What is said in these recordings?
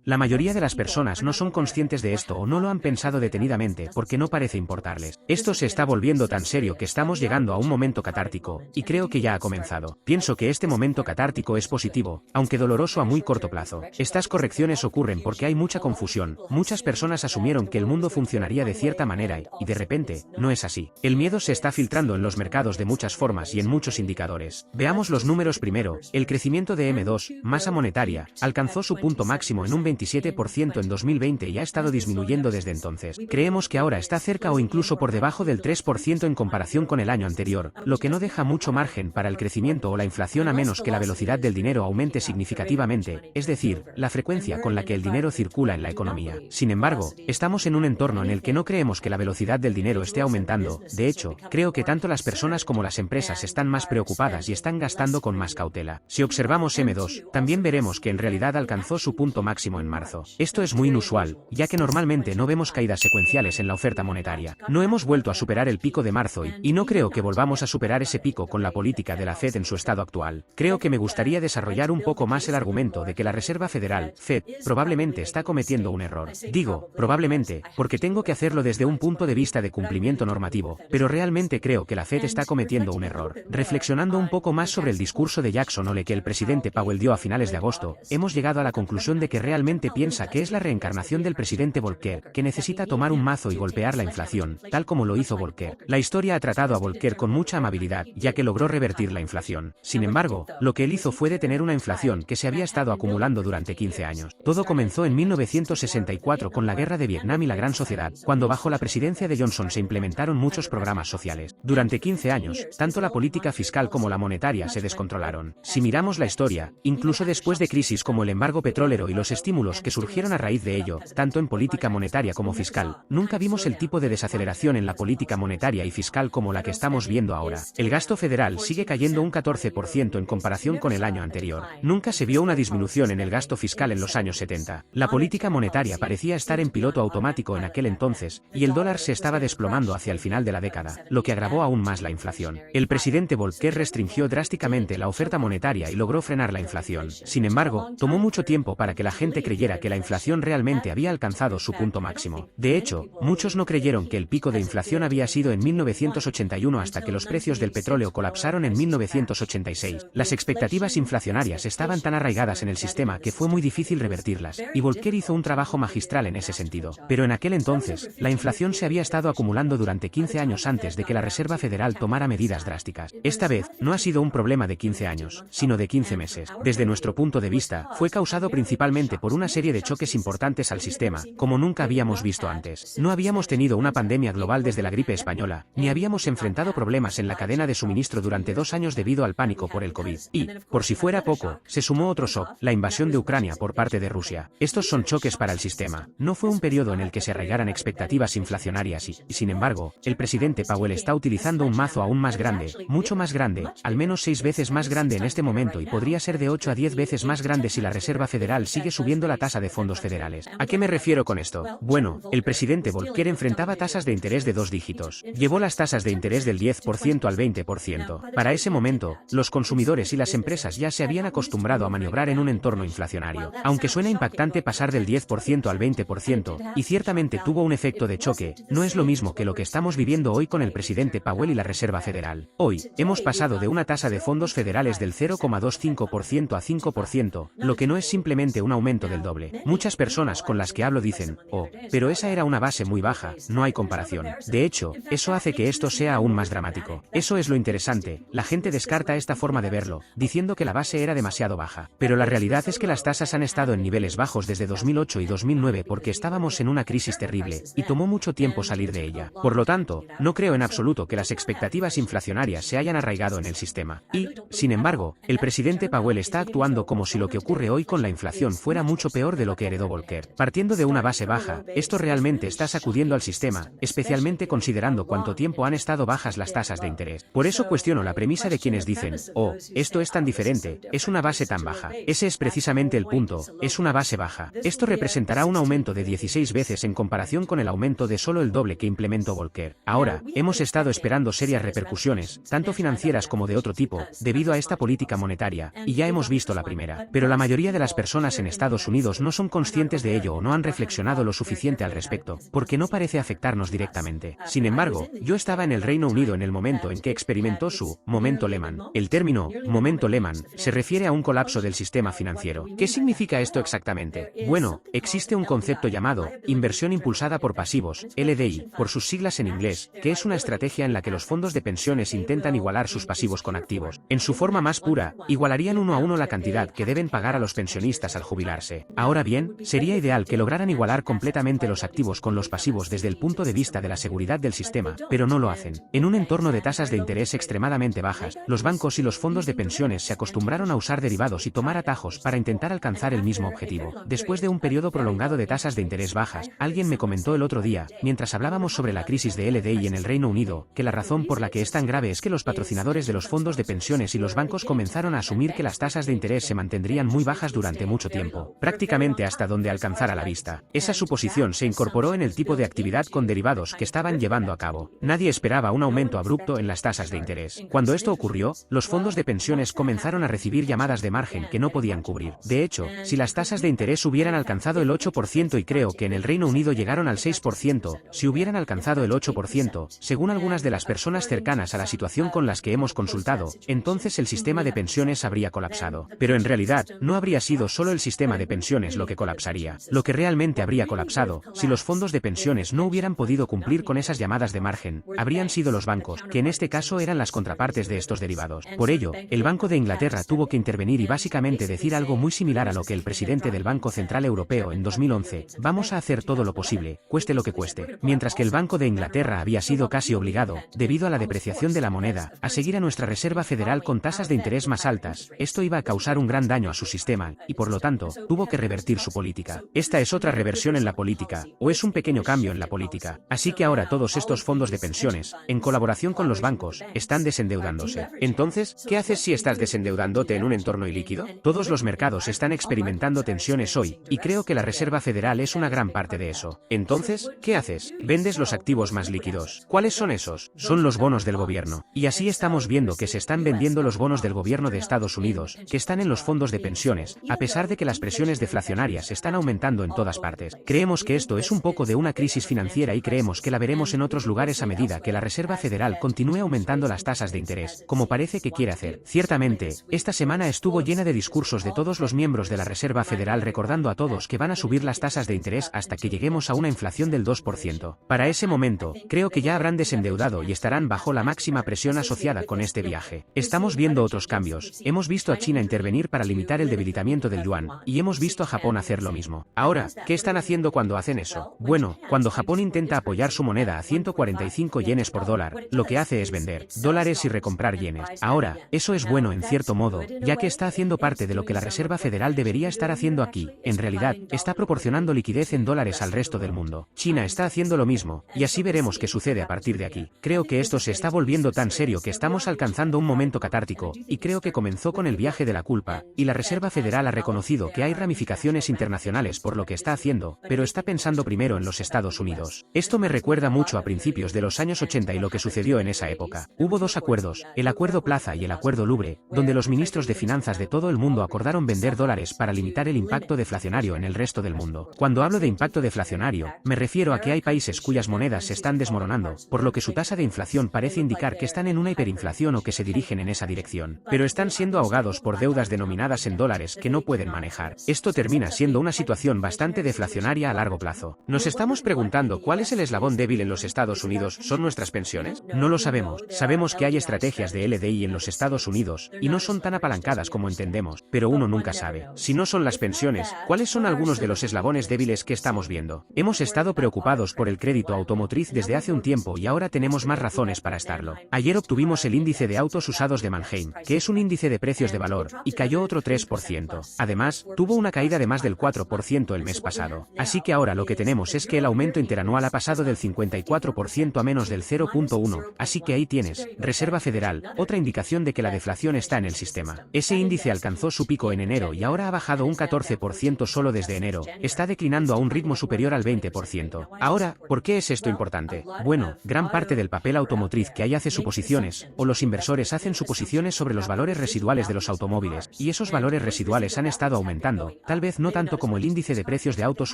La mayoría de las personas no son conscientes de esto o no lo han pensado detenidamente porque no parece importarles. Esto se está volviendo tan serio que estamos llegando a un momento catártico, y creo que ya ha comenzado. Pienso que este momento catártico es positivo, aunque doloroso a muy corto plazo. Estas correcciones ocurren porque hay mucha confusión. Muchas personas asumieron que el mundo funcionaría de cierta manera y de repente, no es así. El miedo se está filtrando en los mercados de muchas formas y en muchos indicadores. Veamos los números primero. El crecimiento de M2, masa monetaria, alcanzó su punto máximo en un 27% en 2020 y ha estado disminuyendo desde entonces. Creemos que ahora está cerca o incluso por debajo del 3% en comparación con el año anterior, lo que no deja mucho margen para el crecimiento o la inflación a menos que la velocidad del dinero aumente significativamente, es decir, la frecuencia con la que el dinero circula en la economía. Sin embargo, estamos en un entorno en el que no creemos que la velocidad del dinero esté aumentando. De hecho, creo que tanto las personas como las empresas están más preocupadas y están gastando con más cautela. Si observamos M2, también veremos que en realidad alcanzó su punto máximo en marzo. Esto es muy inusual, ya que normalmente no vemos caídas secuenciales en la oferta monetaria. No hemos vuelto a superar el pico de marzo y no creo que volvamos a superar ese pico con la política de la Fed en su estado actual. Creo que me gustaría desarrollar un poco más el argumento de que la Reserva Federal, Fed, probablemente está cometiendo un error. Digo, probablemente, porque tengo que hacerlo desde un punto de vista de cumplimiento normativo, pero realmente creo que la Fed está cometiendo un error. Reflexionando un poco más sobre el discurso de Jackson Hole que el presidente Powell dio a finales de agosto, hemos llegado a la conclusión de que realmente piensa que es la reencarnación del presidente Volcker, que necesita tomar un mazo y golpear la inflación, tal como lo hizo Volcker. La historia ha tratado a Volcker con mucha amabilidad, ya que logró revertir la inflación. Sin embargo, lo que él hizo fue detener una inflación que se había estado acumulando durante 15 años. Todo comenzó en 1964 con la guerra de Vietnam y la Gran Sociedad, cuando bajo la presidencia de Johnson se implementaron muchos programas sociales. Durante 15 años, tanto la política fiscal como la monetaria se descontrolaron. Si miramos la historia, incluso después de crisis como el embargo petrolero y los estímulos que surgieron a raíz de ello, tanto en política monetaria como fiscal, nunca vimos el tipo de desaceleración en la política monetaria y fiscal como la que estamos viendo ahora. El gasto federal sigue cayendo un 14% en comparación con el año anterior. Nunca se vio una disminución en el gasto fiscal en los años 70. La política monetaria parecía estar en piloto automático en aquel entonces, y el dólar se estaba desplomando hacia el final de la década, lo que agravó aún más la inflación. El presidente Volcker restringió drásticamente la oferta monetaria y logró frenar la inflación. Sin embargo, tomó mucho tiempo para que la gente creyera que la inflación realmente había alcanzado su punto máximo. De hecho, muchos no creyeron que el pico de inflación había sido en 1981 hasta que los precios del petróleo colapsaron en 1986. Las expectativas inflacionarias estaban tan arraigadas en el sistema que fue muy difícil revertirlas, y Volcker hizo un trabajo magistral en ese sentido. Pero en aquel entonces, la inflación se había estado acumulando durante 15 años antes de que la Reserva Federal tomara medidas drásticas. Esta vez, no ha sido un problema de 15 años, sino de 15 meses. Desde nuestro punto de vista, fue causado principalmente por una serie de choques importantes al sistema, como nunca habíamos visto antes. No habíamos tenido una pandemia global desde la gripe española, ni habíamos enfrentado problemas en la cadena de suministro durante 2 años debido al pánico por el COVID. Y, por si fuera poco, se sumó otro shock, la invasión de Ucrania por parte de Rusia. Estos son choques para el sistema. No fue un periodo en el que se arraigaran expectativas inflacionarias y, sin embargo, el presidente Powell está utilizando un mazo aún más grande, mucho más grande, al menos 6 veces más grande en este momento y podría ser de 8 a 10 veces más grande si la Reserva Federal sigue subiendo la tasa de fondos federales. ¿A qué me refiero con esto? Bueno, el presidente Volcker enfrentaba tasas de interés de 2 dígitos. Llevó las tasas de interés del 10% al 20%. Para ese momento, los consumidores y las empresas ya se habían acostumbrado a maniobrar en un entorno inflacionario. Aunque suena impactante pasar del 10% al 20%, y ciertamente tuvo un efecto de choque, no es lo mismo que lo que estamos viviendo hoy con el presidente Powell y la Reserva Federal. Hoy, hemos pasado de una tasa de fondos federales del 0,25% a 5%, lo que no es simplemente un aumento del doble. Muchas personas con las que hablo dicen, oh, pero esa era una base muy baja, no hay comparación. De hecho, eso hace que esto sea aún más dramático. Eso es lo interesante, la gente descarta esta forma de verlo, diciendo que la base era demasiado baja. Pero la realidad es que las tasas han estado en niveles bajos desde 2008 y 2009 porque estábamos en una crisis terrible, y tomó mucho tiempo salir de ella. Por lo tanto, no creo en absoluto que las expectativas inflacionarias se hayan arraigado en el sistema. Y, sin embargo, el presidente Powell está actuando como si lo que ocurre hoy con la inflación fuera mucho peor de lo que heredó Volcker. Partiendo de una base baja, esto realmente está sacudiendo al sistema, especialmente considerando cuánto tiempo han estado bajas las tasas de interés. Por eso cuestiono la premisa de quienes dicen, oh, esto es tan diferente, es una base tan baja. Ese es precisamente el punto, es una base baja. Esto representará un aumento de 16 veces en comparación con el aumento de solo el doble que implementó Volcker. Ahora, hemos estado esperando serias repercusiones, tanto financieras como de otro tipo, debido a esta política monetaria, y ya hemos visto la primera. Pero la mayoría de las personas en Estados Unidos Unidos no son conscientes de ello o no han reflexionado lo suficiente al respecto, porque no parece afectarnos directamente. Sin embargo, yo estaba en el Reino Unido en el momento en que experimentó su momento Lehman. El término momento Lehman se refiere a un colapso del sistema financiero. ¿Qué significa esto exactamente? Bueno, existe un concepto llamado inversión impulsada por pasivos, LDI, por sus siglas en inglés, que es una estrategia en la que los fondos de pensiones intentan igualar sus pasivos con activos. En su forma más pura, igualarían uno a uno la cantidad que deben pagar a los pensionistas al jubilarse. Ahora bien, sería ideal que lograran igualar completamente los activos con los pasivos desde el punto de vista de la seguridad del sistema, pero no lo hacen. En un entorno de tasas de interés extremadamente bajas, los bancos y los fondos de pensiones se acostumbraron a usar derivados y tomar atajos para intentar alcanzar el mismo objetivo. Después de un periodo prolongado de tasas de interés bajas, alguien me comentó el otro día, mientras hablábamos sobre la crisis de LDI en el Reino Unido, que la razón por la que es tan grave es que los patrocinadores de los fondos de pensiones y los bancos comenzaron a asumir que las tasas de interés se mantendrían muy bajas durante mucho tiempo, prácticamente hasta donde alcanzara la vista. Esa suposición se incorporó en el tipo de actividad con derivados que estaban llevando a cabo. Nadie esperaba un aumento abrupto en las tasas de interés. Cuando esto ocurrió, los fondos de pensiones comenzaron a recibir llamadas de margen que no podían cubrir. De hecho, si las tasas de interés hubieran alcanzado el 8% y creo que en el Reino Unido llegaron al 6%, si hubieran alcanzado el 8%, según algunas de las personas cercanas a la situación con las que hemos consultado, entonces el sistema de pensiones habría colapsado. Pero en realidad, no habría sido solo el sistema de pensiones lo que colapsaría. Lo que realmente habría colapsado, si los fondos de pensiones no hubieran podido cumplir con esas llamadas de margen, habrían sido los bancos, que en este caso eran las contrapartes de estos derivados. Por ello, el Banco de Inglaterra tuvo que intervenir y básicamente decir algo muy similar a lo que el presidente del Banco Central Europeo en 2011, vamos a hacer todo lo posible, cueste lo que cueste. Mientras que el Banco de Inglaterra había sido casi obligado, debido a la depreciación de la moneda, a seguir a nuestra Reserva Federal con tasas de interés más altas, esto iba a causar un gran daño a su sistema, y por lo tanto, tuvo que revertir su política. Esta es otra reversión en la política, o es un pequeño cambio en la política. Así que ahora todos estos fondos de pensiones, en colaboración con los bancos, están desendeudándose. Entonces, ¿qué haces si estás desendeudándote en un entorno ilíquido? Todos los mercados están experimentando tensiones hoy, y creo que la Reserva Federal es una gran parte de eso. Entonces, ¿qué haces? Vendes los activos más líquidos. ¿Cuáles son esos? Son los bonos del gobierno. Y así estamos viendo que se están vendiendo los bonos del gobierno de Estados Unidos, que están en los fondos de pensiones, a pesar de que las presiones deflacionarias están aumentando en todas partes. Creemos que esto es un poco de una crisis financiera y creemos que la veremos en otros lugares a medida que la Reserva Federal continúe aumentando las tasas de interés, como parece que quiere hacer. Ciertamente, esta semana estuvo llena de discursos de todos los miembros de la Reserva Federal recordando a todos que van a subir las tasas de interés hasta que lleguemos a una inflación del 2%. Para ese momento, creo que ya habrán desendeudado y estarán bajo la máxima presión asociada con este viaje. Estamos viendo otros cambios. Hemos visto a China intervenir para limitar el debilitamiento del yuan, y hemos visto a Japón hacer lo mismo. Ahora, ¿qué están haciendo cuando hacen eso? Bueno, cuando Japón intenta apoyar su moneda a 145 yenes por dólar, lo que hace es vender dólares y recomprar yenes. Ahora, eso es bueno en cierto modo, ya que está haciendo parte de lo que la Reserva Federal debería estar haciendo aquí. En realidad, está proporcionando liquidez en dólares al resto del mundo. China está haciendo lo mismo, y así veremos qué sucede a partir de aquí. Creo que esto se está volviendo tan serio que estamos alcanzando un momento catártico, y creo que comenzó con el viaje de la culpa, y la Reserva Federal ha reconocido que hay ramificaciones internacionales por lo que está haciendo, pero está pensando primero en los Estados Unidos. Esto me recuerda mucho a principios de los años 80 y lo que sucedió en esa época. Hubo dos acuerdos, el Acuerdo Plaza y el Acuerdo Louvre, donde los ministros de finanzas de todo el mundo acordaron vender dólares para limitar el impacto deflacionario en el resto del mundo. Cuando hablo de impacto deflacionario, me refiero a que hay países cuyas monedas se están desmoronando, por lo que su tasa de inflación parece indicar que están en una hiperinflación o que se dirigen en esa dirección, pero están siendo ahogados por deudas denominadas en dólares que no pueden manejar. Esto termina siendo una situación bastante deflacionaria a largo plazo. Nos estamos preguntando cuál es el eslabón débil en los Estados Unidos. ¿Son nuestras pensiones? No lo sabemos. Sabemos que hay estrategias de LDI en los Estados Unidos, y no son tan apalancadas como entendemos, pero uno nunca sabe. Si no son las pensiones, ¿cuáles son algunos de los eslabones débiles que estamos viendo? Hemos estado preocupados por el crédito automotriz desde hace un tiempo y ahora tenemos más razones para estarlo. Ayer obtuvimos el índice de autos usados de Manheim, que es un índice de precios de valor, y cayó otro 3%. Además, tuvo una caída de más del 4% el mes pasado. Así que ahora lo que tenemos es que el aumento interanual ha pasado del 54% a menos del 0.1, así que ahí tienes, Reserva Federal, otra indicación de que la deflación está en el sistema. Ese índice alcanzó su pico en enero y ahora ha bajado un 14% solo desde enero, está declinando a un ritmo superior al 20%. Ahora, ¿por qué es esto importante? Bueno, gran parte del papel automotriz que hay hace suposiciones, o los inversores hacen suposiciones sobre los valores residuales de los automóviles, y esos valores residuales han estado aumentando, tal vez no tanto como el índice de precios de autos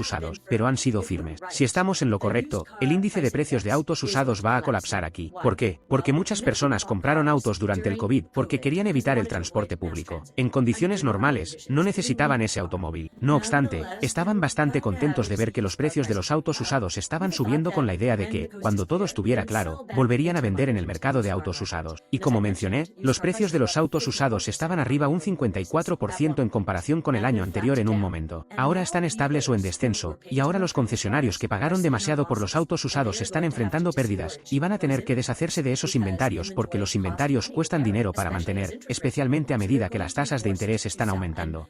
usados, pero han sido firmes. Si estamos en lo correcto, el índice de precios de autos usados va a colapsar aquí. ¿Por qué? Porque muchas personas compraron autos durante el COVID porque querían evitar el transporte público. En condiciones normales, no necesitaban ese automóvil. No obstante, estaban bastante contentos de ver que los precios de los autos usados estaban subiendo con la idea de que, cuando todo estuviera claro, volverían a vender en el mercado de autos usados. Y como mencioné, los precios de los autos usados estaban arriba un 54% en comparación con el año anterior en un momento. Ahora están estables o en descenso, y ahora los concesionarios que pagaron demasiado por los autos usados están enfrentando pérdidas, y van a tener que deshacerse de esos inventarios porque los inventarios cuestan dinero para mantener, especialmente a medida que las tasas de interés están aumentando.